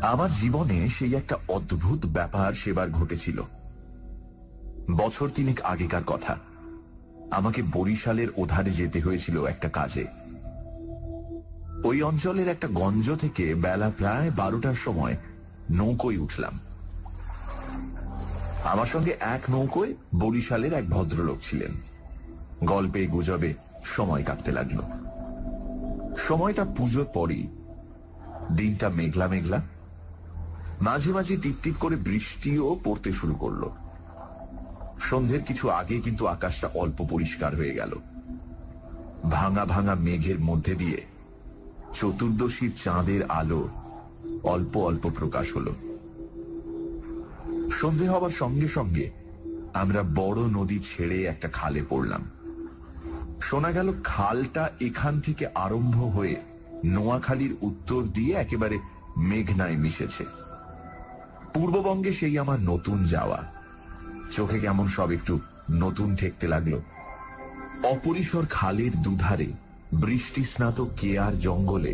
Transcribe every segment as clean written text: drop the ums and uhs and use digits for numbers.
আমার জীবনে সেই একটা অদ্ভুত ব্যাপার সেবার ঘটেছিল। বছর তিনেক আগেকার কথা। আমাকে বরিশালের ওধারে যেতে হয়েছিল একটা কাজে। ওই অঞ্চলের একটা গঞ্জ থেকে বেলা প্রায় 12টার সময় নৌকোয় উঠলাম। আমার সঙ্গে এক নৌকোয় বরিশালের এক ভদ্রলোক ছিলেন। গল্পে গুজবে সময় কাটতে লাগলো। সময়টা পুজোর পরই। দিনটা মেঘলা মেঘলা, মাঝে মাঝে টিপটিপ করে বৃষ্টিও পড়তে শুরু করলো। সন্ধ্যের কিছু আগে কিন্তু আকাশটা অল্প পরিষ্কার হয়ে গেল। ভাঙা ভাঙা মেঘের মধ্যে দিয়ে চতুর্দশীর চাঁদের আলো অল্প অল্প প্রকাশ হলো। সন্ধে হবার সঙ্গে সঙ্গে আমরা বড় নদী ছেড়ে একটা খালে পড়লাম। শোনা গেল খালটা এখান থেকে আরম্ভ হয়ে নোয়াখালীর উত্তর দিয়ে একেবারে মেঘনায় মিশেছে। পূর্ববঙ্গে সেই আমার নতুন যাওয়া। চোখে কেমন সব একটু নতুন ঠেকতে লাগলো। অপরিসর খালের দুধারে বৃষ্টি স্নাত কেয়ার জঙ্গলে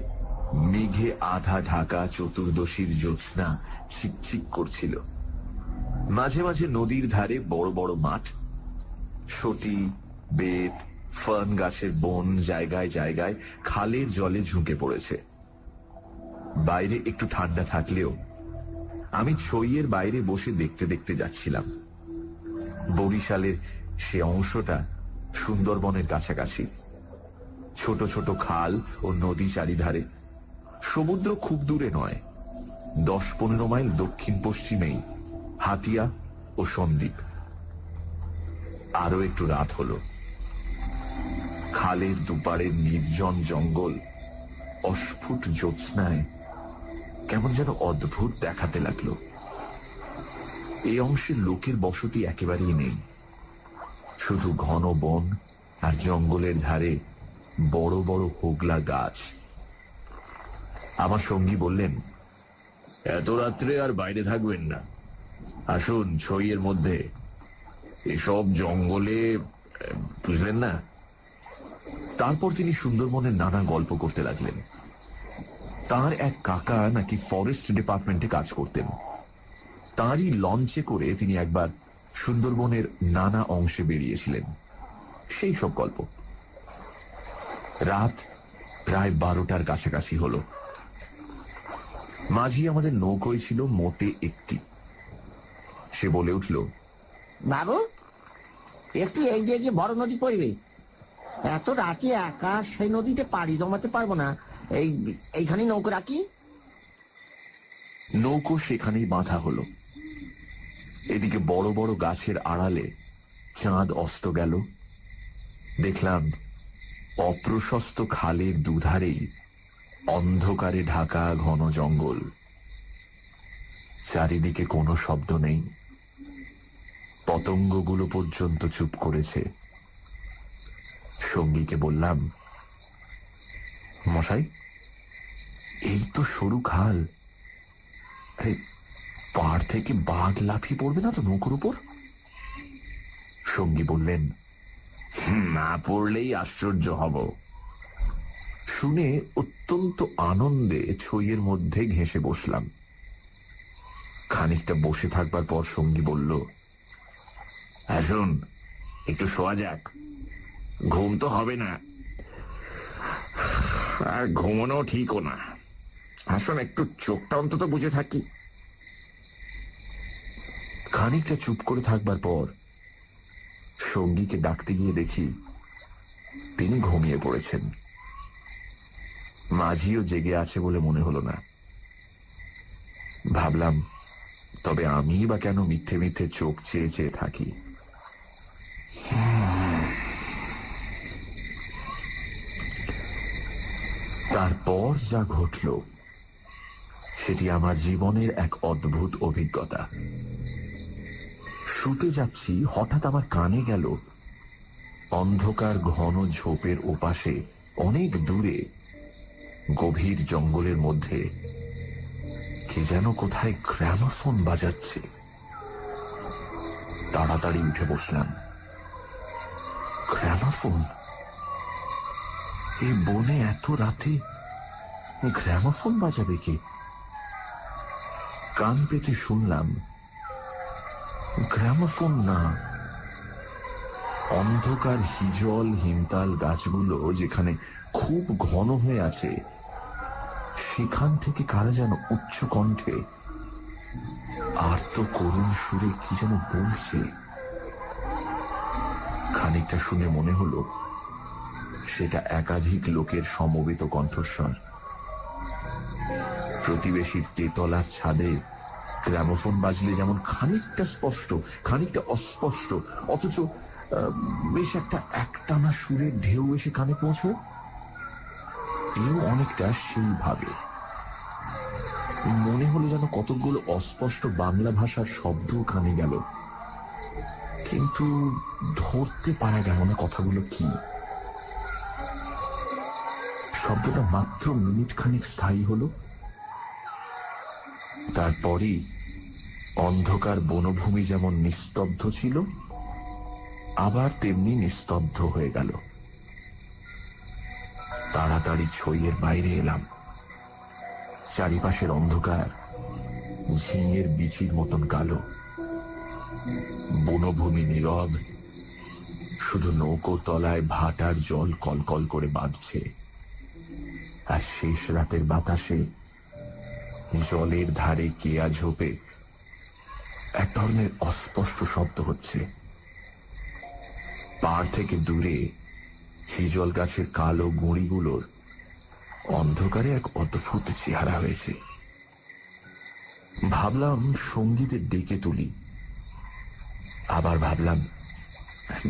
মেঘে আধা ঢাকা চতুর্দশীর জ্যোৎস্না ছিকছিক করছিল। মাঝে মাঝে নদীর ধারে বড় বড় মাঠ, সতী, বেত, ফার্ন গাছের বন জায়গায় জায়গায় খালের জলে ঝুঁকে পড়েছে। বাইরে একটু ঠান্ডা থাকলেও আমি ছইয়ের বাইরে বসে দেখতে দেখতে যাচ্ছিলাম। বরিশালের সে অংশটা সুন্দরবনের কাছাকাছি। ছোট ছোট খাল ও নদী চারিধারে। সমুদ্র খুব দূরে নয়, 10-15 মাইল দক্ষিণ পশ্চিমেই হাতিয়া ও সন্দ্বীপ। আরো একটু রাত হলো। খালের দুপারের নির্জন জঙ্গল অস্ফুট জ্যোৎস্নায় কেমন যেন অদ্ভুত দেখাতে লাগলো। এই অংশের লোকের বসতি একেবারেই নেই। শুধু ঘন বন আর জঙ্গলের ধারে বড় বড় হোগলা গাছ। আমার সঙ্গী বললেন, এত রাত্রে আর বাইরে থাকবেন না, আসুন ছইয়ের মধ্যে, এসব জঙ্গলে, বুঝলেন না। তারপর তিনি সুন্দরবনের নানা গল্প করতে লাগলেন। তার এক কাকা নাকি ফরেস্ট ডিপার্টমেন্টে কাজ করতেন। তাঁরই লঞ্চে করে তিনি একবার সুন্দরবনের নানা অংশে বেরিয়েছিলেন। সেই সব গল্প। রাত প্রায় 12টার কাছাকাছি হলো। মাঝি আমাদের নৌকোয় ছিল মোটে একটি। সে বলে উঠল, বাবু, একটু এই যে বড় নদী পড়বে, এত রাতে একা সেই নদীতে পাড়ি জমাতে পারবো না, এইখানেই নৌকো রাখি। নৌকো সেখানেই বাঁধা হলো। এদিকে বড় বড় গাছের আড়ালে চাঁদ অস্ত গেল। দেখলাম অপ্রশস্ত খালের দুধারেই অন্ধকারে ঢাকা ঘন জঙ্গল। চারিদিকে কোনো শব্দ নেই। পতঙ্গগুলো পর্যন্ত চুপ করেছে। সঙ্গীকে বললাম, মশাই, এই তো সরু খাল, আরে পাড় থেকে বাঘ লাফিয়ে পড়বে না তো নৌকোর উপর? সঙ্গী বললেন, না পড়লেই আশ্চর্য হব। শুনে অত্যন্ত আনন্দে ছইয়ের মধ্যে ঘেঁষে বসলাম। খানিকটা বসে থাকবার পর সঙ্গী বলল, আসুন একটু শোয়া যাক, ঘুম তো হবে না, আর ঘুমানো ঠিকও না, আসুন একটু চোখটা অন্তত বুঝে থাকি। খানিকটা চুপ করে থাকবার পর সঙ্গীকে ডাকতে গিয়ে দেখি তিনি ঘুমিয়ে পড়েছেন। মাঝিও জেগে আছে বলে মনে হলো না। ভাবলাম, তবে আমি বা কেন মিথ্যে মিথ্যে চোখ চেয়ে চেয়ে থাকি। তারপর যা ঘটল সেটি আমার জীবনের এক অদ্ভুত অভিজ্ঞতা। শুতে যাচ্ছি, হঠাৎ আমার কানে গেল অন্ধকার ঘন ঝোপের ওপাশে অনেক দূরে গভীর জঙ্গলের মধ্যে কে যেন কোথায় গ্রামোফোন বাজাচ্ছে। তাড়াতাড়ি উঠে বসলাম। গ্রামোফোন? এই বনে এত রাতে গ্রামোফোন বাজাবে কে? কান পেতে শুনলাম গ্রামোফোন না, অন্ধকার হিজল হিমতাল গাছগুলো যেখানে খুব ঘন হয়ে আছে সেখান থেকে কারা যেন উচ্চ কণ্ঠে আর্ত করুণ সুরে কি যেন বলছে। খানিকটা শুনে মনে হলো সেটা একাধিক লোকের সমবেত কণ্ঠস্বর। প্রতিবেশীর তেতলার ছাদে গ্রামোফোন বাজলে যেমন খানিকটা স্পষ্ট খানিকটা অস্পষ্ট অথচ বেশ একটা একটানা সুরের ঢেউ এসে কানে পৌঁছয়, এও অনেকটা সেইভাবে। মনে হলো যেন কতকগুলো অস্পষ্ট বাংলা ভাষার শব্দ কানে গেল, কিন্তু ধরতে পারা গেল না কথাগুলো কি। শব্দটা মাত্র মিনিট খানিক স্থায়ী হলো, তারপরই অন্ধকার বনভূমি যেমন নিস্তব্ধ ছিল আবার তেমনি নিস্তব্ধ হয়ে গেল। তাড়াতাড়ি ছইয়ের বাইরে এলাম। চারিপাশের অন্ধকার ঝিঙের বিচির মতন কালো, বনভূমি নীরব, শুধু নৌকোর তলায় ভাটার জল কলকল করে বাঁধছে, আর শেষ রাতের বাতাসে জলের ধারে কেয়া ঝোপে এক ধরনের অস্পষ্ট শব্দ হচ্ছে। পাড় থেকে দূরে হিজল গাছের কালো গুঁড়িগুলোর অন্ধকারে এক অদ্ভুত চেহারা হয়েছে। ভাবলাম সঙ্গীদের ডেকে তুলি, আবার ভাবলাম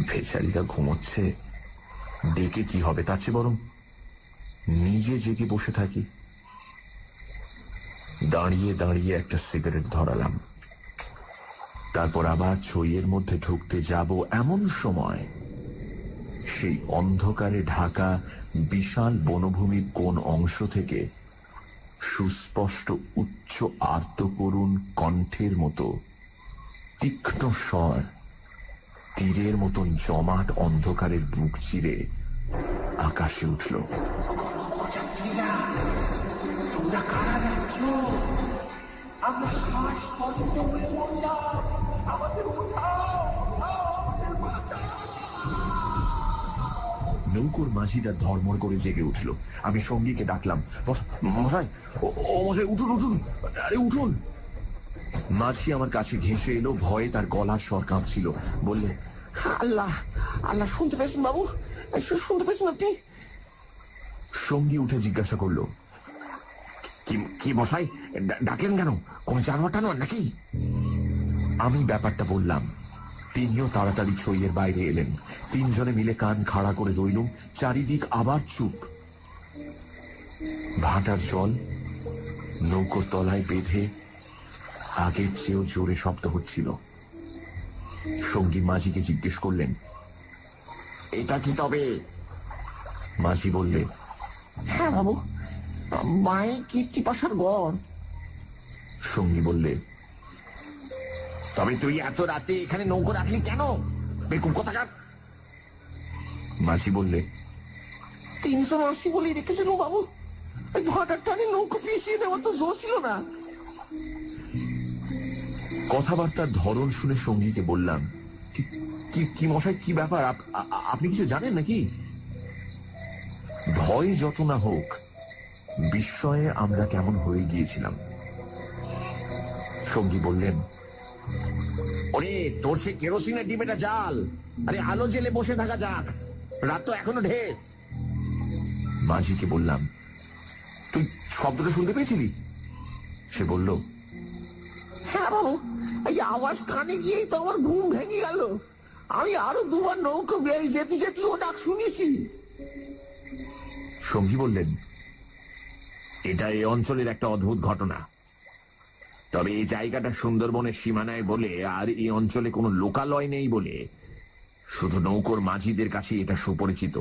বেচারিটা ঘুমোচ্ছে, ডেকে কি হবে, তার চেয়ে বরং নিজে জেগে বসে থাকি। দাঁড়িয়ে দাঁড়িয়ে একটা সিগারেট ধরালাম, তারপর আবার ছইয়ের মধ্যে ঢুকতে যাব এমন সময় সেই অন্ধকারে ঢাকা বিশাল বনভূমির কোন অংশ থেকে সুস্পষ্ট উচ্চ আর্ত করুণ কণ্ঠের মতো তীক্ষ্ণ স্বর তীরের মতন জমাট অন্ধকারের বুক চিরে আকাশে উঠল। তোমরা কারা যাচ্ছ? আমরা শ্বাস বন্ধ হয়ে মরলাম, আমাদের উঠাও, আমাদের বাঁচাও। নৌকোর মাঝিটা ধর্মর করে জেগে উঠল। আমি সঙ্গীকে ডাকলাম, মশাই, ও মশাই, উঠুন উঠুন, আরে উঠুন। মাঝি আমার কাছে ঘেঁষে এলো, ভয়ে তার গলার স্বর কাঁপছিল। বললে, আল্লাহ আল্লাহ, শুনতে পেয়েছেন বাবু? শুনতে পেয়েছেন আপনি? সঙ্গী উঠে জিজ্ঞাসা করলো, কি মশাই, ডাকলেন কেন? কোন জানোয়ার টানোয়ার নাকি? আমি ব্যাপারটা বললাম। তিনিও তাড়াতাড়ি ছইয়ের বাইরে এলেন। তিনজনে মিলে কান খাড়া করে রইলুম। চারিদিক আবার চুপ। ভাটার জল নৌকোর তলায় বেঁধে আগের চেয়েও জোরে শব্দ হচ্ছিল। সঙ্গী মাঝিকে জিজ্ঞেস করলেন, এটা কি তবে? মাঝি বললে, হ্যাঁ বাবু, মাই কীর্তিপাশার গড়। সঙ্গী বললে, তবে তুই এত রাতে এখানে নৌকো রাখলি কেন? বেকুব কোথাকার! মাঝি বললে, 380 বলেই রেখেছিল বাবু। ওই ভাটার টানে নৌকো পিছিয়ে দেওয়া তো জো ছিল না। কথাবার্তার ধরন শুনে সঙ্গীকে বললাম, কি মশাই, কি ব্যাপার? আপনি কিছু জানেন নাকি? ভয় যত না হোক, বিস্ময়ে আমরা কেমন হয়ে গিয়েছিলাম। সঙ্গী বললেন, ওরে, তোর সে কেরোসিনের ডিবেটা জাল। আরে আলো জেলে বসে থাকা যাক, রাত তো এখনো ঢের। মাঝিকে বললাম, তুই শব্দটা শুনতে পেয়েছিলি? সে বলল, হ্যাঁ বাবু, এই আওয়াজ কানে গিয়েই তো আমার ঘুম ভেঙে গেল। আমি আরো দুবার নৌকো বেরিয়ে যেতে যেতে ও ডাক শুনেছি। সঙ্গী বললেন, এটা এই অঞ্চলের একটা অদ্ভুত ঘটনা। তবে এই জায়গাটা সুন্দরবনের সীমানায় বলে আর এই অঞ্চলে কোনো লোকালয় নেই বলে শুধু নৌকোর মাঝিদের কাছে এটা সুপরিচিত।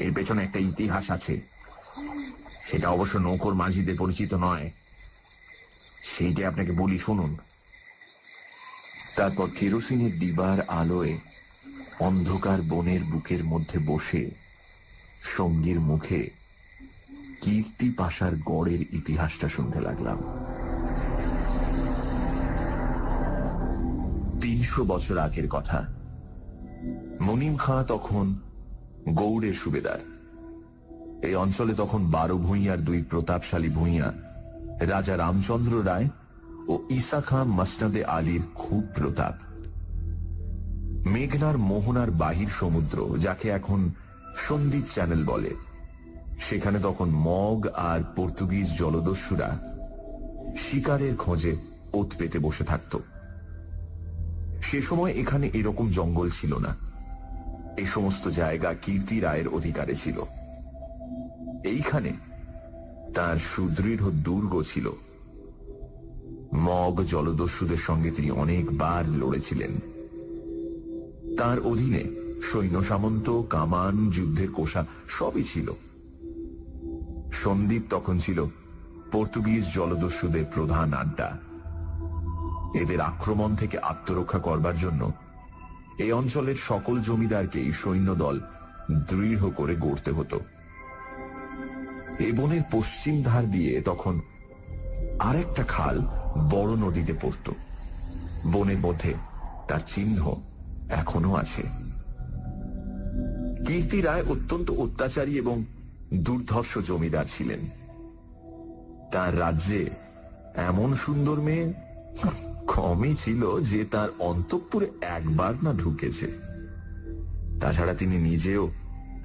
এর পেছনে একটা ইতিহাস আছে, সেটা অবশ্য নৌকোর মাঝিদের পরিচিত নয়। সেইটা আপনাকে বলি, শুনুন। তারপর কেরোসিনের ডিবার আলোয় অন্ধকার বনের বুকের মধ্যে বসে সঙ্গীর মুখে কীর্তি পাশার গড়ের ইতিহাসটা শুনতে লাগলাম। 250 বছর আগের কথা। মুনিম খাঁ তখন গৌড়ের সুবেদার। এই অঞ্চলে তখন 12 ভূঁইয়ার 2 প্রতাপশালী ভূঁইয়া রাজা রামচন্দ্র রায় ও ঈসা খাঁ মসনদে আলীর খুব প্রতাপ। মেঘনার মোহনার বাহির সমুদ্র, যাকে এখন সন্দ্বীপ চ্যানেল বলে, সেখানে তখন মগ আর পর্তুগিজ জলদস্যুরা শিকারের খোঁজে ওত পেতে বসে থাকত। সে সময় এখানে এরকম জঙ্গল ছিল না। এই সমস্ত জায়গা কীর্তি রায়ের অধিকারে ছিল। এইখানে তার সুদৃঢ় দুর্গ ছিল। মগ জলদস্যুদের সঙ্গে তিনি অনেকবার লড়েছিলেন। তার অধীনে সৈন্য সামন্ত, কামান, যুদ্ধের কোষা সবই ছিল। সন্দ্বীপ তখন ছিল পর্তুগিজ জলদস্যুদের প্রধান আড্ডা। এদের আক্রমণ থেকে আত্মরক্ষা করবার জন্য এই অঞ্চলের সকল জমিদারকেই সৈন্যদল দৃঢ় করে গড়তে হতো। এই বনের পশ্চিম ধার দিয়ে তখন আরেকটা খাল বড় নদীতে পড়ত। বনের মধ্যে তার চিহ্ন এখনো আছে। কীর্তি রায় অত্যন্ত অত্যাচারী এবং দুর্ধর্ষ জমিদার ছিলেন। তার রাজ্যে এমন সুন্দর মেয়ে কমই ছিল যে তার অন্তঃপুরে একবার না ঢুকেছে। তাছাড়া তিনি নিজেও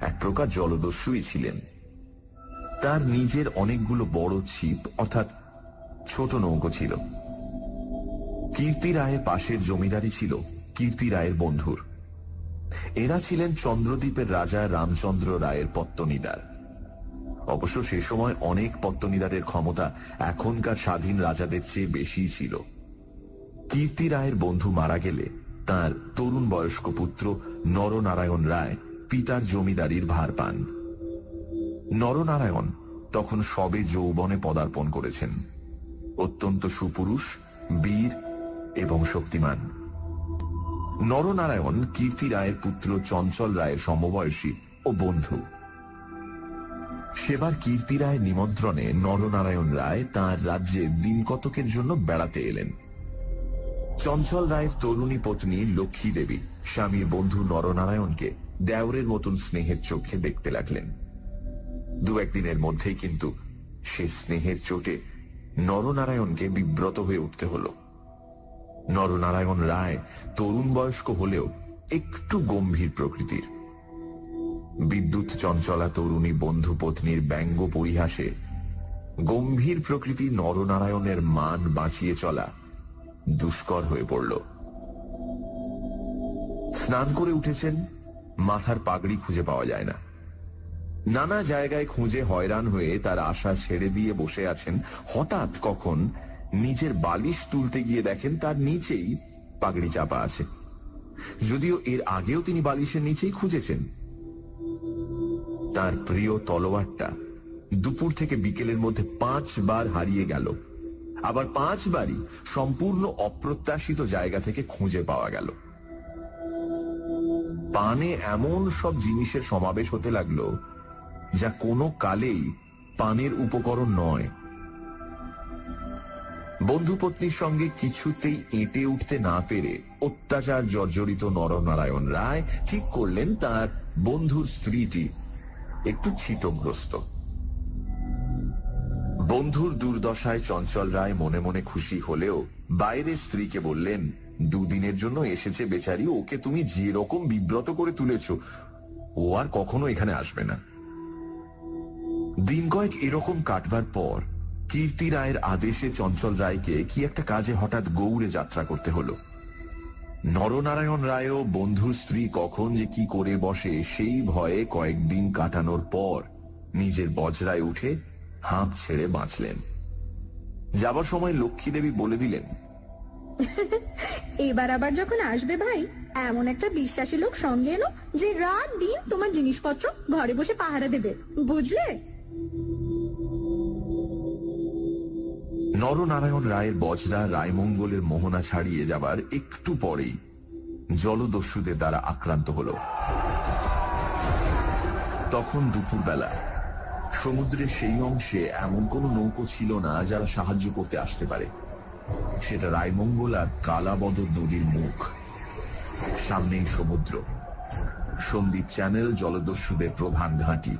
এক প্রকার জলদস্যুই ছিলেন। তার নিজের অনেকগুলো বড় ছিপ অর্থাৎ ছোট নৌকো ছিল। কীর্তি রায়ের পাশের জমিদারি ছিল কীর্তি রায়ের বন্ধুর। এরা ছিলেন চন্দ্রদ্বীপের রাজা রামচন্দ্র রায়ের পত্তনিদার। অবশ্য সে সময় অনেক পত্তনিদারের ক্ষমতা এখনকার স্বাধীন রাজাদের চেয়ে বেশি ছিল। কীর্তি রায়ের বন্ধু মারা গেলে তার তরুণ বয়স্ক পুত্র নরনারায়ণ রায় পিতার জমিদারির ভার পান। নরনারায়ণ তখন সবে যৌবনে পদার্পণ করেছেন। অত্যন্ত সুপুরুষ, বীর এবং শক্তিমান। নরনারায়ণ কীর্তি রায়ের পুত্র চঞ্চল রায়ের সমবয়সী ও বন্ধু। সেবার কীর্তি রায়ের নিমন্ত্রণে নরনারায়ণ রায় তাঁর রাজ্যে দিন কতকের জন্য বেড়াতে এলেন। চঞ্চল রায়ের তরুণী পত্নী লক্ষ্মী দেবী স্বামীর বন্ধু নরনারায়ণকে দেওরের মতন স্নেহের চোখে দেখতে লাগলেন। 2-1 দিনের মধ্যেই কিন্তু সে স্নেহের চোটে নরনারায়ণকে বিব্রত হয়ে উঠতে হল। নরনারায়ণ রায় তরুণ বয়স্ক হলেও একটু গম্ভীর প্রকৃতির। বিদ্যুৎ চঞ্চলা তরুণী বন্ধু পত্নীর ব্যঙ্গ পরিহাসে গম্ভীর প্রকৃতি নরনারায়ণের মান বাঁচিয়ে চলা দুষ্কর হয়ে পড়ল। স্নান করে উঠেছেন, মাথার পাগড়ি খুঁজে পাওয়া যায় না। নানা জায়গায় খুঁজে হয়রান হয়ে তার আশা ছেড়ে দিয়ে বসে আছেন। হঠাৎ কখন নিজের বালিশ তুলতে গিয়ে দেখেন তার নিচেই পাগড়ি চাপা আছে, যদিও এর আগেও তিনি বালিশের নিচেই খুঁজেছেন। তার প্রিয় তলোয়ারটা দুপুর থেকে বিকেলের মধ্যে 5 বার হারিয়ে গেল। আবার 5 বারই সম্পূর্ণ অপ্রত্যাশিত জায়গা থেকে খুঁজে পাওয়া গেল। পানে এমন সব জিনিসের সমাবেশ হতে লাগলো যা কোনো কালেই পানের উপকরণ নয়। বন্ধু পত্নীর সঙ্গে কিছুতেই এঁটে উঠতে না পেরে অত্যাচার জর্জরিত নরনারায়ণ রায় ঠিক করলেন তার বন্ধুর স্ত্রীটি একটু ছিটগ্রস্ত। বন্ধুর দুর্দশায় চঞ্চল রায় মনে মনে খুশি হলেও বাইরে স্ত্রীকে বললেন, 2 দিনের জন্য এসেছে বেচারি, ওকে তুমি যে রকম বিব্রত করে তুলেছ ও আর কখনো এখানে আসবে না। দিন কয়েক এরকম কাটবার পর কীর্তি রায়ের আদেশে চঞ্চল রায়কে কি একটা কাজে হঠাৎ গৌড়ে যাত্রা করতে হলো। নরনারায়ণ রায়ও বন্ধুর স্ত্রী কখন যে কি করে বসে সেই ভয়ে কয়েকদিন কাটানোর পর নিজের বজরায় উঠে হাঁপ ছেড়ে বাঁচলেন। যাবার সময় লক্ষ্মী দেবী বলে দিলেন, এবার আবার যখন আসবে ভাই, এমন একটা বিশ্বাসী লোক সঙ্গে এনো যে রাত দিন তোমার জিনিসপত্র ঘরে বসে পাহারা দেবে, বুঝলে? নরনারায়ণ রায়ের বজরা রায়মঙ্গলের মোহনা ছাড়িয়ে যাবার একটু পরেই জলদস্যুদের দ্বারা আক্রান্ত হল। তখন দুপুরবেলা সমুদ্রের সেই অংশে এমন কোনো নৌকো ছিল না যারা সাহায্য করতে আসতে পারে। সেটা রায়মঙ্গল আর কালাবদর নদীর মুখ। সামনেই সমুদ্র, সন্দ্বীপ চ্যানেল জলদস্যুদের প্রধান ঘাঁটি।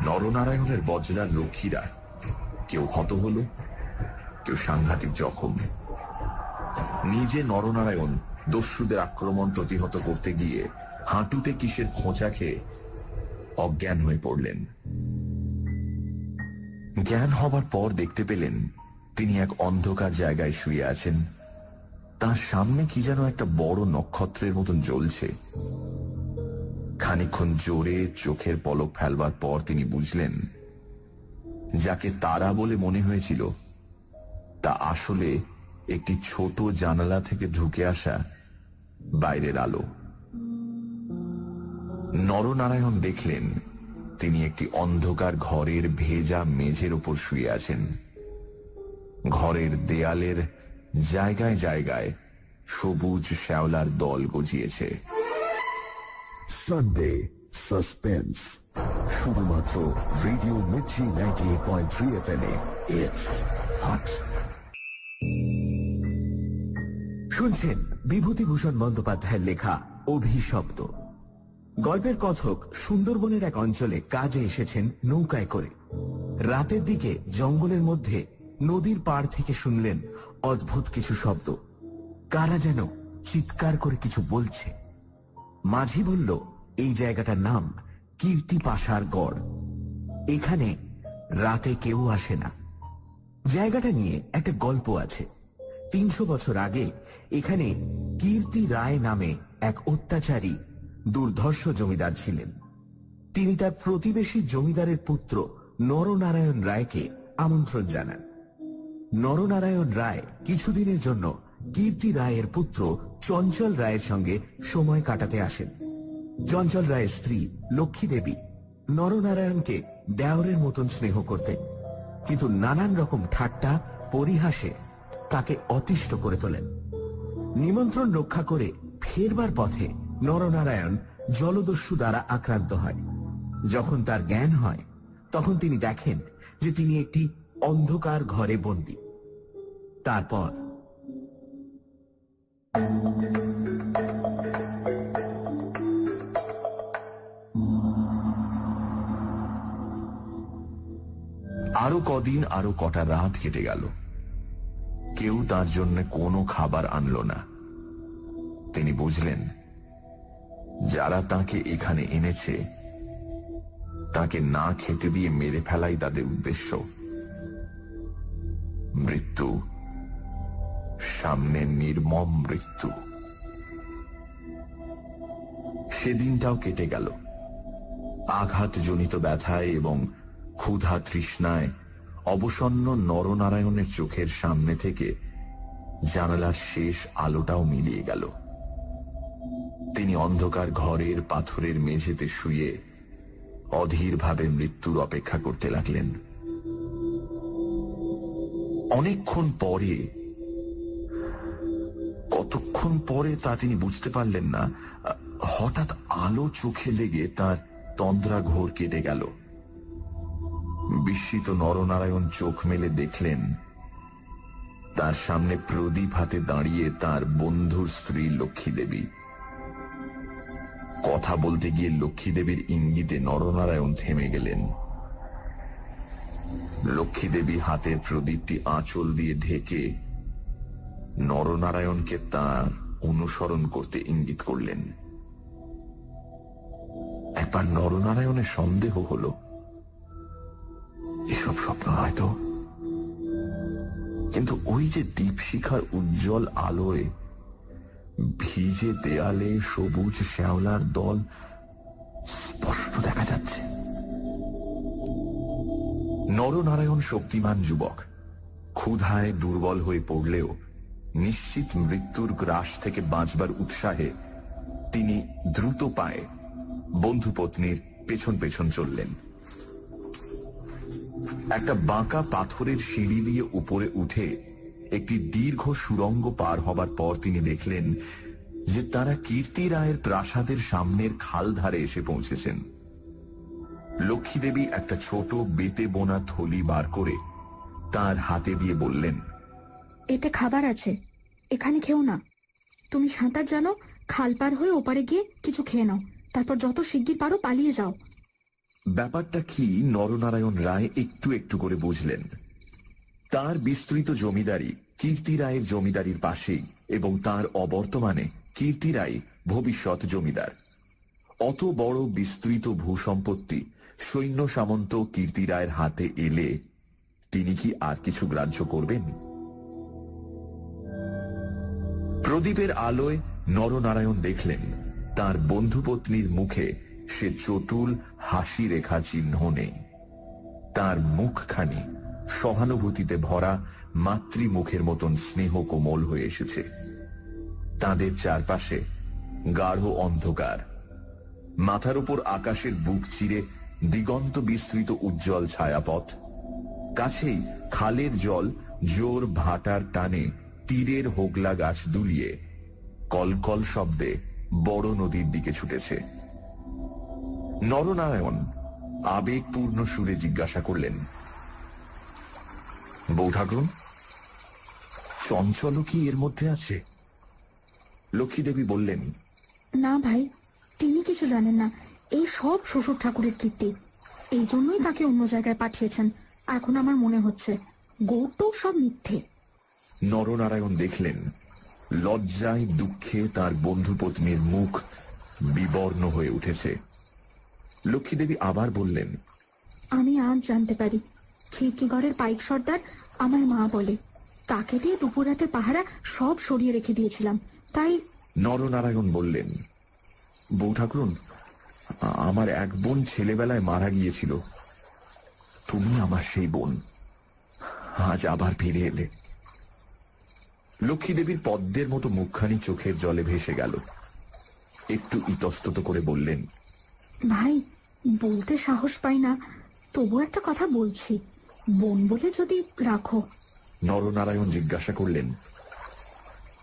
নরনারায়ণের বজ্রার রক্ষীরা কেউ হত হল, কেউ সাংঘাতিক জখম। নিজে নরনারায়ণ দস্যুদের আক্রমণ প্রতিহত করতে গিয়ে হাঁটুতে কিসের খোঁচা খেয়ে অজ্ঞান হয়ে পড়লেন। জ্ঞান হবার পর দেখতে পেলেন তিনি এক অন্ধকার জায়গায় শুয়ে আছেন। তার সামনে কি যেন একটা বড় নক্ষত্রের মতন জ্বলছে। খানিকক্ষণ জোরে চোখের পলক ফেলবার পর তিনি বুঝলেন যাকে তারা বলে মনে হয়েছিল তা আসলে একটি ছোট জানালা থেকে ঢুকে আসা বাইরের আলো। নরনারায়ণ দেখলেন তিনি একটি অন্ধকার ঘরের ভেজা মেঝের উপর শুয়ে আছেন। ঘরের দেয়ালের জায়গায় জায়গায় সবুজ শ্যাওলার দল গজিয়েছে। সানডে সাসপেন্স, শুধুমাত্র radio Mirchi 98.3 FM A. It's hot. শুনছেন বিভূতিভূষণ বন্দ্যোপাধ্যায়ের লেখা অভিশপ্ত। গল্পের কথক সুন্দরবনের এক অঞ্চলে কাজে এসেছেন নৌকায় করে। রাতের দিকে জঙ্গলের মধ্যে নদীর পাড় থেকে শুনলেন অদ্ভুত কিছু শব্দ। কারা যেন চিৎকার করে কিছু বলছে। মাঝি বলল এই জায়গাটার নাম কীর্তি পাশার গড়। এখানে রাতে কেউ আসে না। জায়গাটা নিয়ে একটা গল্প আছে। 300 বছর আগে এখানে কীর্তি রায় নামে এক অত্যাচারী দুর্ধর্ষ জমিদার ছিলেন। তিনি তার প্রতিবেশী জমিদারের পুত্র নরনারায়ণ রায়কে আমন্ত্রণ জানান। নরনারায়ণ রায় কিছুদিনের জন্য কীর্তি রায়ের পুত্র চঞ্চল রায়ের সঙ্গে সময় কাটাতে আসেন। চঞ্চল রায়ের স্ত্রী লক্ষ্মী দেবী নরনারায়ণকে দেওরের মতন স্নেহ করতেন, কিন্তু নানান রকম ঠাট্টা পরিহাসে তাকে অতিষ্ঠ করে তোলেন। নিমন্ত্রণ রক্ষা করে ফেরবার পথে নরনারায়ণ জলদস্যু দ্বারা আক্রান্ত হয়। যখন তার জ্ঞান হয় তখন তিনি দেখেন যে তিনি একটি অন্ধকার ঘরে বন্দী। তারপর আরো কদিন, আরো কটা রাত কেটে গেল। কেউ তার জন্য কোনো খাবার আনলো না। তিনি বুঝলেন যারা তাকে এখানে এনেছে তাকে না খেতে দিয়ে মেরে ফেলাই তাদের উদ্দেশ্য। মৃত্যু, সামনে নির্মম মৃত্যু। সেদিনটাও কেটে গেল। আঘাতজনিত ব্যথায় এবং ক্ষুধা তৃষ্ণায় অবসন্ন নরনারায়ণের চোখের সামনে থেকে জানালার শেষ আলোটাও মিলিয়ে গেল। তিনি অন্ধকার ঘরের পাথরের মেঝেতে শুয়ে অধীরভাবে মৃত্যুর অপেক্ষা করতে লাগলেন। অনেকক্ষণ পরে, কতক্ষণ পরে তা তিনি বুঝতে পারলেন না, হঠাৎ আলো চোখে লেগে তার তন্দ্রা ঘোর কেটে গেল। বিস্মিত নরনারায়ণ চোখ মেলে দেখলেন তার সামনে প্রদীপ হাতে দাঁড়িয়ে তার বন্ধুর স্ত্রী লক্ষ্মী দেবী। কথা বলতে গিয়ে লক্ষ্মী দেবীর ইঙ্গিতে নরনারায়ণ থেমে গেলেন। লক্ষ্মী দেবী হাতের প্রদীপটি আঁচল দিয়ে ঢেকে নরনারায়ণকে তার অনুসরণ করতে ইঙ্গিত করলেন। একবার নরনারায়ণের সন্দেহ হল এসব স্বপ্ন হয়তো, কিন্তু ওই যে দীপশিখার উজ্জ্বল আলোয় ভিজে দেয়ালে সবুজ শ্যাওলার দল স্পষ্ট দেখা যাচ্ছে। নরনারায়ণ শক্তিমান যুবক, ক্ষুধায় দুর্বল হয়ে পড়লেও নিশ্চিত মৃত্যুর গ্রাস থেকে বাঁচবার উৎসাহে তিনি দ্রুত পায়ে বন্ধুপত্নীর পেছন পেছন চললেন। একটা বাঁকা পাথরের সিঁড়ি দিয়ে উপরে উঠে একটি দীর্ঘ সুড়ঙ্গ পার হবার পর তিনি দেখলেন যে তারা কীর্তি রায়ের প্রাসাদের সামনের খাল ধারে এসে পৌঁছেছেন। লক্ষ্মী দেবী একটা ছোট বেতে বোনা থলি বার করে তার হাতে দিয়ে বললেন, এতে খাবার আছে, এখানে খেও না। তুমি সাঁতার জানো, খাল পার হয়ে ওপারে গিয়ে কিছু খেয়ে নাও, তারপর যত শিগগির পারো পালিয়ে যাও। ব্যাপারটা কি নরনারায়ণ রায় একটু একটু করে বুঝলেন। তার বিস্তৃত জমিদারি কীর্তি রায়ের জমিদারির পাশেই, এবং তার অবর্তমানে কীর্তি রায় ভবিষ্যৎ জমিদার। অত বড় বিস্তৃত ভূসম্পত্তি সৈন্য সামন্ত কীর্তি রায়ের হাতে এলে তিনি কি আর কিছু গ্রাহ্য করবেন? প্রদীপের আলোয় নরনারায়ণ দেখলেন তার বন্ধুপত্নীর মুখে সে চটুল হাসি রেখার চিহ্ন নেই। তার মুখখানি সহানুভূতিতে ভরা মাতৃমুখের মতন স্নেহ কোমল হয়ে এসেছে। তাদের চারপাশে গাঢ় অন্ধকার, মাথার উপর আকাশের বুক চিরে দিগন্ত বিস্তৃত উজ্জ্বল ছায়াপথ, কাছেই খালের জল জোর ভাটার টানে তীরের হোগলা গাছ দুলিয়ে কলকল শব্দে বড় নদীর দিকে ছুটেছে। নরনারায়ণ আবেগপূর্ণ সুরে জিজ্ঞাসা করলেন, বউ ঠাকুর, চঞ্চল কি এর মধ্যে আছে? লক্ষ্মীদেবী বললেন, না ভাই, তিনি কিছু জানেন না। এই সব শ্বশুর ঠাকুরের কীর্তি। এই জন্যই তাকে অন্য জায়গায় পাঠিয়েছেন। এখন আমার মনে হচ্ছে গৌটো সব মিথ্যে। নরনারায়ণ দেখলেন লজ্জায় দুঃখে তার বন্ধুপত্নীর মুখ বিবর্ণ হয়ে উঠেছে। লক্ষ্মীদেবী আবার বললেন, আমি আজ জানতে পারি খিড়কিগড়ের পাইক সর্দার আমায় মা বলে। তাকে দিয়ে দুপুররাতে পাহারা সব সরিয়ে রেখে দিয়েছিলাম, তাই। নরনারায়ণ বললেন, বউ ঠাকুরুন, আমার এক বোন ছেলেবেলায় মারা গিয়েছিল। তুমি আমার সেই বোন, আজ আবার ফিরে এলে। লক্ষ্মীদেবীর পদ্মের মতো মুখখানি চোখের জলে ভেসে গেল। একটু ইতস্তত করে বললেন, ভাই, বলতে সাহস পাই না, তবু একটা কথা বলছি, বোন বলে যদি রাখো। নরনারায়ণ জিজ্ঞাসা করলেন,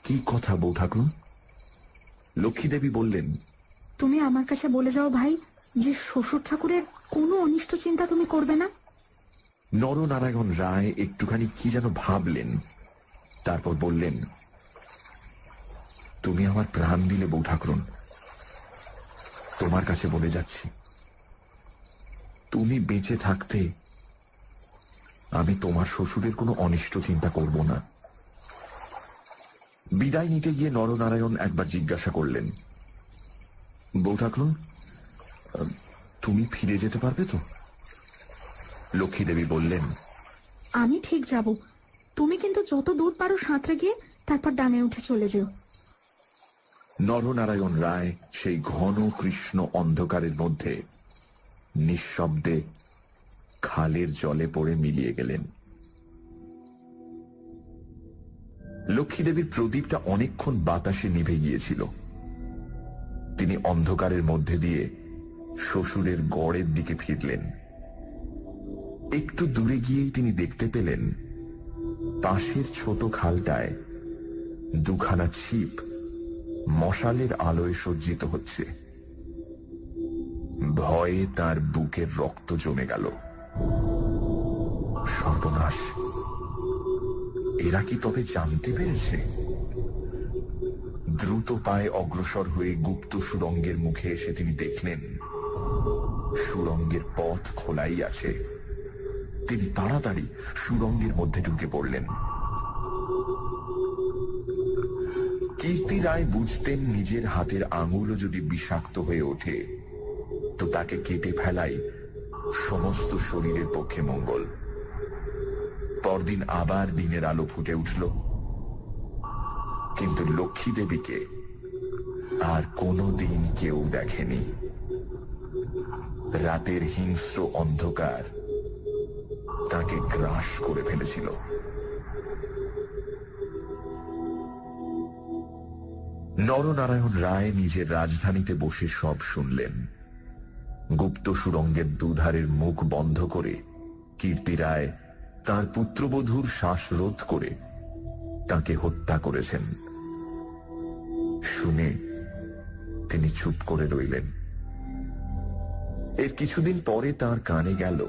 কি কথা বউ ঠাকুর? লক্ষ্মীদেবী বললেন, তুমি আমার কাছে বলে যাও ভাই যে শ্বশুর ঠাকুরের কোনো অনিষ্ট চিন্তা তুমি করবে না। নরনারায়ণ রায় একটুখানি কি যেন ভাবলেন, তারপর বললেন, তুমি আমার প্রাণ দিলে বউ ঠাকুরন, তোমার কাছে বলে যাচ্ছি, তুমি বেঁচে থাকতে আমি তোমার শ্বশুরের কোনো অনিষ্ট চিন্তা করব না। বিদায় নিতে গিয়ে নরনারায়ণ একবার জিজ্ঞাসা করলেন, বউ ঠাকুরন, তুমি ফিরে যেতে পারবে তো? লক্ষ্মীদেবী বললেন, আমি ঠিক যাব, তুমি কিন্তু যত দূর পারো সাঁতরে গিয়ে তারপর ডাঙে উঠে চলে যেও। নরনারায়ণ রায় সেই ঘন কৃষ্ণ অন্ধকারের মধ্যে নিঃশব্দে খালের জলে পড়ে মিলিয়ে গেলেন। লক্ষ্মীদেবীর প্রদীপটা অনেকক্ষণ বাতাসে নিভে গিয়েছিল। তিনি অন্ধকারের মধ্যে দিয়ে শ্বশুরের গড়ের দিকে ফিরলেন। একটু দূরে গিয়েই তিনি দেখতে পেলেন পাশের ছোট খালটায় দুখানা ছিপ মশালের আলোয় সজ্জিত হচ্ছে। ভয়ে তার বুকের রক্ত জমে গেল। সর্বনাশ! এরা কি তবে জানতে পেরেছে? দ্রুত পায়ে অগ্রসর হয়ে গুপ্ত সুড়ঙ্গের মুখে এসে তিনি দেখলেন সুড়ঙ্গের পথ খোলাই আছে। তিনি তাড়াতাড়ি সুড়ঙ্গের মধ্যে ঢুকে পড়লেন। কীর্তি রায় বুঝতেন নিজের হাতের আঙুলও যদি বিষাক্ত হয়ে ওঠে তো তাকে কেটে ফেলাই সমস্ত শরীরের পক্ষে মঙ্গল। পরদিন আবার দিনের আলো ফুটে উঠল, কিন্তু লক্ষ্মী দেবীকে আর কোনো দিন কেউ দেখেনি। রাতের হিংস্র অন্ধকার তাকে গ্রাস করে ফেলেছিল। নরনারায়ণ রায় নিজের রাজধানীতে বসে সব শুনলেন। গুপ্ত সুড়ঙ্গের দুধারের মুখ বন্ধ করে কীর্তি রায় তাঁর পুত্রবধূর শ্বাসরোধ করে তাকে হত্যা করেছেন। শুনে তিনি চুপ করে রইলেন। এর কিছুদিন পরে তার কানে গেল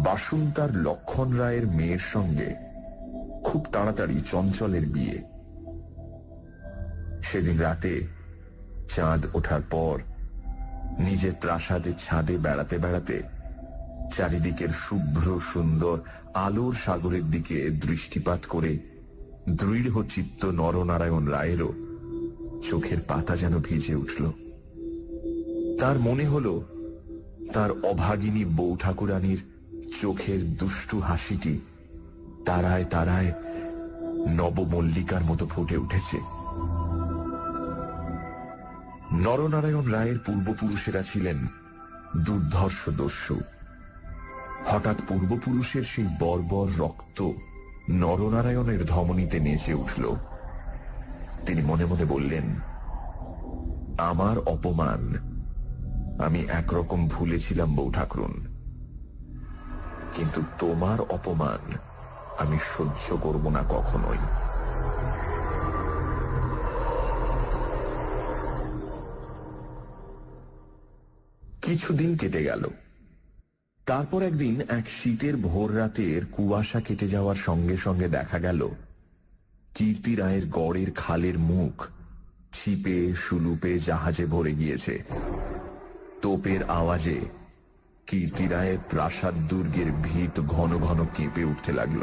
বাসুন্তার লক্ষণ রায়ের মেয়ের সঙ্গে খুব তাড়াতাড়ি চঞ্চলের বিয়ে। সেদিন রাতে চাঁদ ওঠার পর নিজের প্রাসাদের ছাদে বেড়াতে বেড়াতে চারিদিকের শুভ্র সুন্দর আলোর সাগরের দিকে দৃষ্টিপাত করে দৃঢ় চিত্ত নরনারায়ণ রায়েরও চোখের পাতা যেন ভিজে উঠল। তার মনে হলো তার অভাগিনী বউ ঠাকুরানীর চোখের দুষ্টু হাসিটি তারায় তারায় নবমল্লিকার মতো ফুটে উঠেছে। নরনারায়ণ রায়ের পূর্বপুরুষেরা ছিলেন দুর্ধর্ষ দস্যু। হঠাৎ পূর্বপুরুষের সেই বর্বর রক্ত নরনারায়ণের ধমনীতে নেচে উঠল। তিনি মনে মনে বললেন, আমার অপমান আমি একরকম ভুলেছিলাম বউ ঠাকুরুন, কিন্তু তোমার অপমান আমি সহ্য করব না কখনোই। কিছুদিন কেটে গেল। তারপর একদিন এক শীতের ভোর রাতের কুয়াশা কেটে যাওয়ার সঙ্গে সঙ্গে দেখা গেল কীর্তি রায়ের গড়ের খালের মুখ ছিপে সুলুপে জাহাজে ভরে গিয়েছে। তোপের আওয়াজে কীর্তি রায়ের প্রাসাদ দুর্গের ভিত ঘন ঘন কেঁপে উঠতে লাগল।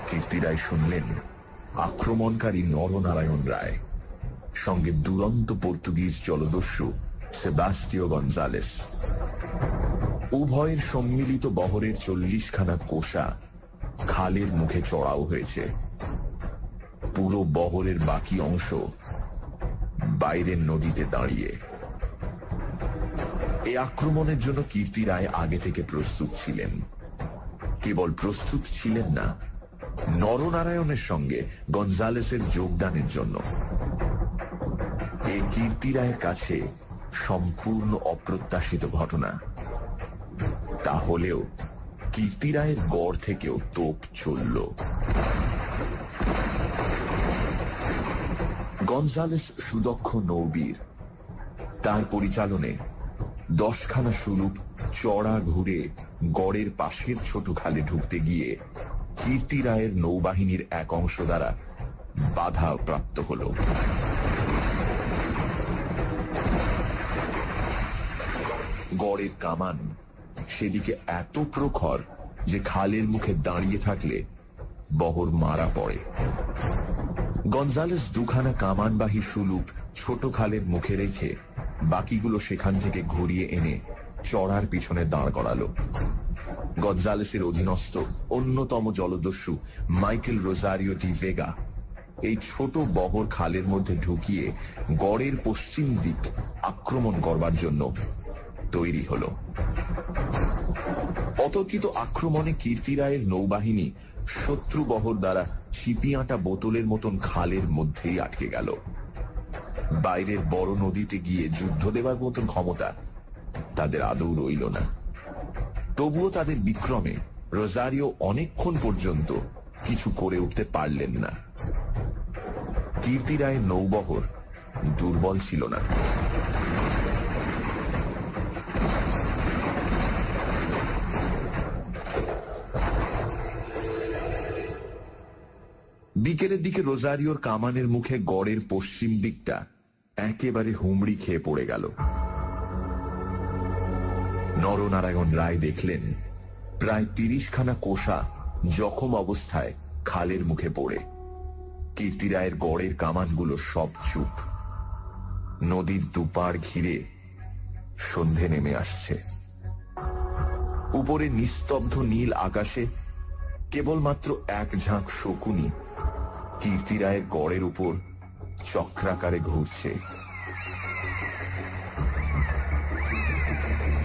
কীর্তি রায় শুনলেন আক্রমণকারী নরনারায়ণ রায় সঙ্গে দুরন্ত পর্তুগিজ জলদস্যু সেবাস্টিও গঞ্জালেস, উভয়ের সম্মিলিত বহরের 40খানা কোষা খালের মুখে চড়াও হয়েছে। পুরো বহরের বাকি অংশ বাইরের নদীতে দাঁড়িয়ে। এই আক্রমণের জন্য কীর্তি রায় আগে থেকে প্রস্তুত ছিলেন। কেবল প্রস্তুত ছিলেন না, নরনারায়ণের সঙ্গে গঞ্জালেসের যোগদানের জন্য। এই কীর্তি রায়ের কাছে সম্পূর্ণ অপ্রত্যাশিত ঘটনা। তাহলেও কীর্তি রায়ের গড় থেকেও তোপ চলল। গঞ্জালেস সুদক্ষ নৌবীর। তার পরিচালনে 10খানা সুলুপ চড়া ঘুরে গড়ের পাশের ছোট খালে ঢুকতে গিয়ে কীর্তি রায়ের নৌবাহিনীর এক অংশ দ্বারা বাধা প্রাপ্ত হল। গড়ের কামান সেদিকে এত প্রখর যে খালের মুখে দাঁড়িয়ে থাকলে বহর মারা পড়ে। গঞ্জালেস 2খানা কামানবাহী সুলুপ ছোট খালের মুখে রেখে বাকিগুলো সেখান থেকে ঘুরিয়ে এনে চড়ার পিছনে দাঁড় করালো। গঞ্জালেসের অধীনস্থ অন্যতম জলদস্যু মাইকেল রোজারিও ডি ভেগা এই ছোট বহর খালের মধ্যে ঢুকিয়ে গড়ের পশ্চিম দিক আক্রমণ করবার জন্য তৈরি হল। অতর্কিত আক্রমণে কীর্তি রায়ের নৌবাহিনী শত্রু বহর দ্বারা ছিপিয়াঁটা বোতলের মতন খালের মধ্যেই আটকে গেল। বাইরের বড় নদীতে গিয়ে যুদ্ধ দেবার মতন ক্ষমতা তাদের আদৌ রইল না। তবুও তাদের বিক্রমে রোজারিও অনেকক্ষণ পর্যন্ত কিছু করে উঠতে পারলেন না। কীর্তি রায়ের নৌবহর দুর্বল ছিল না। বিকেলের দিকে রোজারিওর কামানের মুখে গড়ের পশ্চিম দিকটা একেবারে হুমড়ি খেয়ে পড়ে গেল। নরনারায়ণ রায় দেখলেন প্রায় 30খানা কোষা জখম অবস্থায় খালের মুখে পড়ে। কীর্তি রায়ের গড়ের কামানগুলো সব চুপ। নদীর দুপাড় ঘিরে সন্ধে নেমে আসছে। উপরে নিস্তব্ধ নীল আকাশে কেবলমাত্র এক ঝাঁক শকুনি কীর্তি রায়ের গড়ের উপর চক্রাকারে ঘুরছে।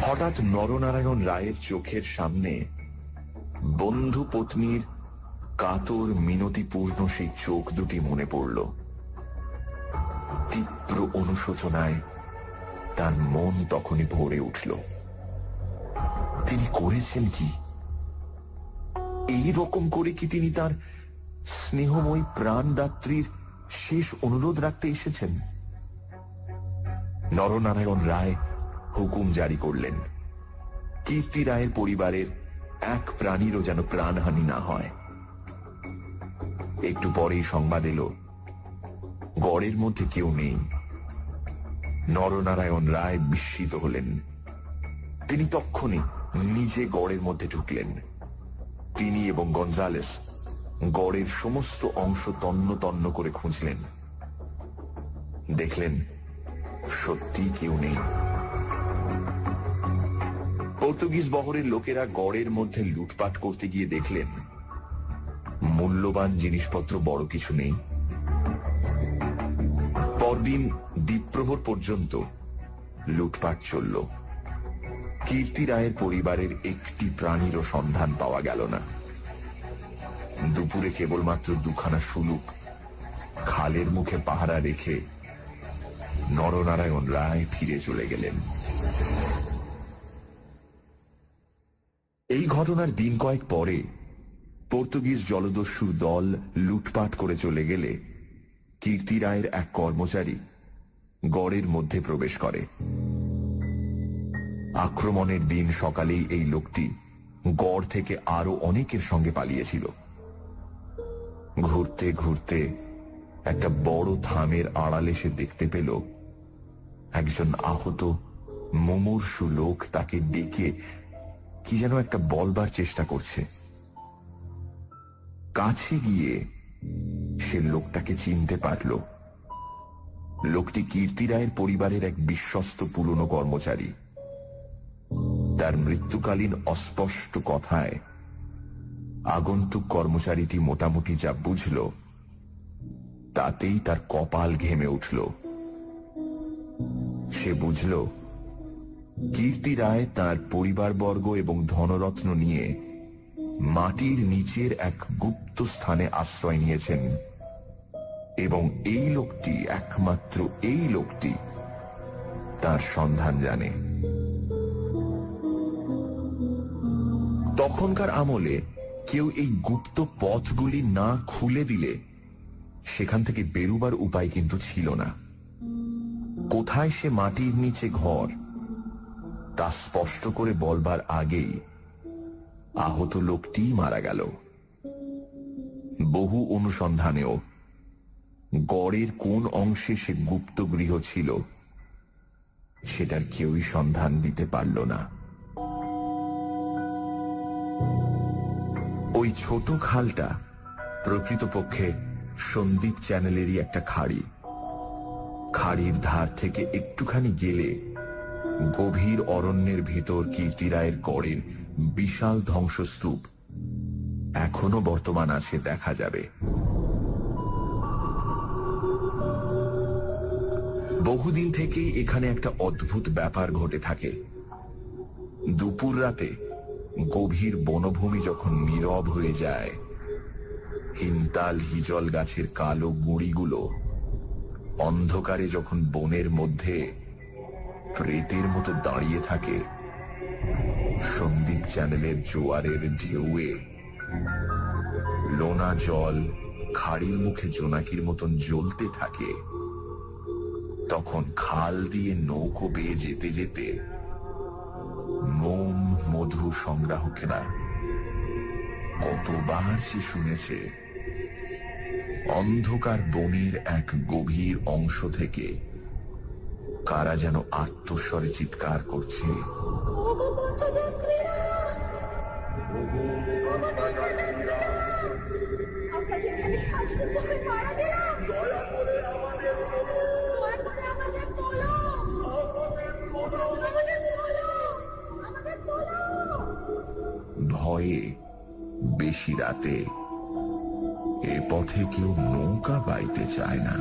হঠাৎ নরনারায়ণ রায়ের চোখের সামনে বন্ধু পত্নীর কাতর মিনতিপূর্ণ সেই চোখ দুটি মনে পড়ল। তীব্র অনুশোচনায় তার মন তখনই ভরে উঠল। তিনি করেছেন কি? এই রকম করে কি তিনি তার স্নেহময়ী প্রাণদাত্রীর শেষ অনুরোধ রাখতে এসেছেন? নরনারায়ণ রায় হুকুম জারি করলেন, কীর্তি রায়ের পরিবারের এক প্রাণীরও যেন প্রাণহানি না হয়। একটু পরেই সংবাদ এলো গড়ের মধ্যে কেউ নেই। নরনারায়ণ রায় বিস্মিত হলেন। তিনি তক্ষুনি নিজে গড়ের মধ্যে ঢুকলেন। তিনি এবং গঞ্জালেস গড়ের সমস্ত অংশ তন্ন তন্ন করে খুঁজলেন। দেখলেন সত্যি কেউ নেই। পর্তুগিজ বহরের লোকেরা গড়ের মধ্যে লুটপাট করতে গিয়ে দেখলেন মূল্যবান জিনিসপত্র বড় কিছু নেই। পরদিন দ্বীপ্রহর পর্যন্ত লুটপাট চলল। কীর্তি রায়ের পরিবারের একটি প্রাণীরও সন্ধান পাওয়া গেল না। দুপুরে কেবলমাত্র দুখানা সুলুক খালের মুখে পাহারা রেখে নরনারায়ণ রায় ফিরে চলে গেলেন। এই ঘটনার দিন কয়েক পরে পর্তুগিজ জলদস্যুর দল লুটপাট করে চলে গেলে কীর্তি রায়ের এক কর্মচারী গড়ের মধ্যে প্রবেশ করে। আক্রমণের দিন সকালেই এই লোকটি গড় থেকে আরো অনেকের সঙ্গে পালিয়েছিল। ঘুরতে ঘুরতে একটা বড় থামের আড়ালে সে দেখতে পেল একজন আহত মুমূর্ষু লোক তাকে ডেকে কি যেন একটা বলবার চেষ্টা করছে। কাছে গিয়ে সে লোকটাকে চিনতে পারল। লোকটি কীর্তি রায়ের পরিবারের এক বিশ্বস্ত পুরনো কর্মচারী। তার মৃত্যুকালীন অস্পষ্ট কথায় আগন্তুক কর্মচারীটি মোটামুটি যা বুঝল তাতেই তার কপাল ঘেমে উঠল। সে বুঝল কীর্তি রায় তার পরিবারবর্গ এবং ধনরত্ন নিয়ে মাটির নিচের এক গুপ্ত স্থানে আশ্রয় নিয়েছেন এবং এই লোকটি, একমাত্র এই লোকটি তার সন্ধান জানে। তখনকার আমলে কেউ এই গুপ্ত পথগুলি না খুলে দিলে সেখান থেকে বেরুবার উপায় কিন্তু ছিল না। কোথায় সে মাটির নিচে ঘর তা স্পষ্ট করে বলবার আগেই আহত লোকটি মারা গেল। বহু অনুসন্ধানেও গড়ের কোন অংশে সে গুপ্ত গৃহ ছিল সেটার কেউই সন্ধান দিতে পারল না। ওই ছোট খালটা প্রকৃতপক্ষে সন্দীপ চ্যানেলেরই একটা খাড়ি। খাড়ির ধার থেকে একটুখানি গেলে গভীর অরণ্যের ভেতর কীর্তি রায়ের গড়ের বিশাল ধ্বংসস্তূপ এখনো বর্তমান আছে, দেখা যাবে। বহুদিন থেকেই এখানে একটা অদ্ভুত ব্যাপার ঘটে থাকে। দুপুর রাতে গভীর বনভূমি যখন নীরব হয়ে যায়, হিমতাল হিজল গাছের কালো গুঁড়িগুলো অন্ধকারে যখন বনের মধ্যে প্রেতের মতো দাঁড়িয়ে থাকে, সন্দীপ চ্যানেলের জোয়ারের ঢেউয়ে লোনা জল খাড়ির মুখে জোনাকির মতন জ্বলতে থাকে, তখন খাল দিয়ে নৌকো বেয়ে যেতে যেতে মোম মধু সংগ্রাহকেরা কতবার সে শুনেছে অন্ধকার বনের এক গভীর অংশ থেকে কারা যেন আত্মস্বরে চিৎকার করছে, ভয়ে বেশি রাতে এ পথে কেউ নৌকা বাইতে চায় না।